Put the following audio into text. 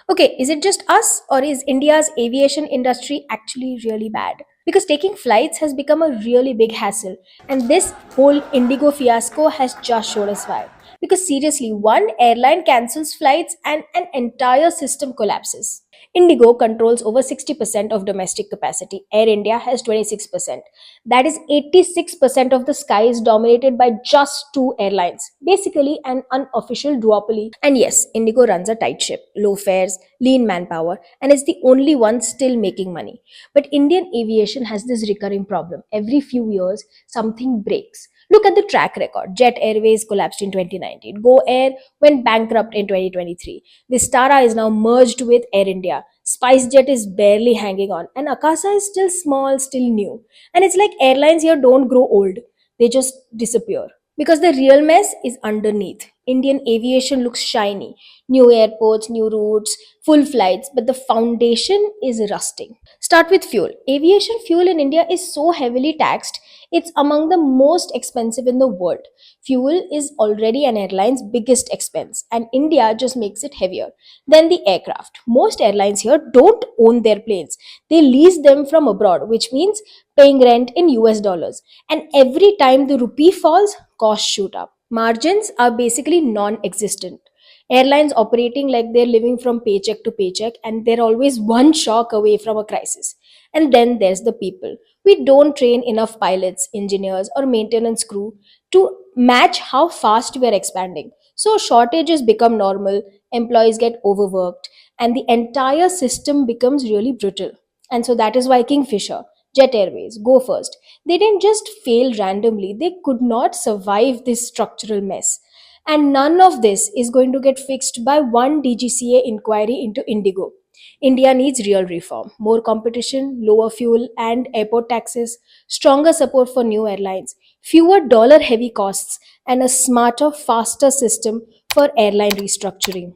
Okay, is it just us or is India's aviation industry actually really bad? Because taking flights has become a really big hassle, and this whole Indigo fiasco has just showed us why. Because seriously, one airline cancels flights and an entire system collapses. Indigo controls over 60% of domestic capacity. Air India has 26%. That is 86% of the sky is dominated by just two airlines. Basically, an unofficial duopoly. And yes, Indigo runs a tight ship, low fares, lean manpower, and is the only one still making money. But Indian aviation has this recurring problem. Every few years, something breaks. Look at the track record. Jet Airways collapsed in 2019. Go Air went bankrupt in 2023. Vistara is now merged with Air India. SpiceJet is barely hanging on. And Akasa is still small, still new. And it's like airlines here don't grow old, they just disappear. Because the real mess is underneath. Indian aviation looks shiny. New airports, new routes, full flights, but the foundation is rusting. Start with fuel. Aviation fuel in India is so heavily taxed, it's among the most expensive in the world. Fuel is already an airline's biggest expense, and India just makes it heavier. Then the aircraft. Most airlines here don't own their planes, they lease them from abroad, which means paying rent in US dollars. And every time the rupee falls, costs shoot up. Margins are basically non existent. Airlines operating like they're living from paycheck to paycheck, and they're always one shock away from a crisis. And then there's the people. We don't train enough pilots, engineers, or maintenance crew to match how fast we are expanding. So shortages become normal, employees get overworked, and the entire system becomes really brittle. And so that is why Kingfisher, Jet Airways, Go First, they didn't just fail randomly, they could not survive this structural mess. And none of this is going to get fixed by one DGCA inquiry into Indigo. India needs real reform, more competition, lower fuel and airport taxes, stronger support for new airlines, fewer dollar heavy costs, and a smarter, faster system for airline restructuring.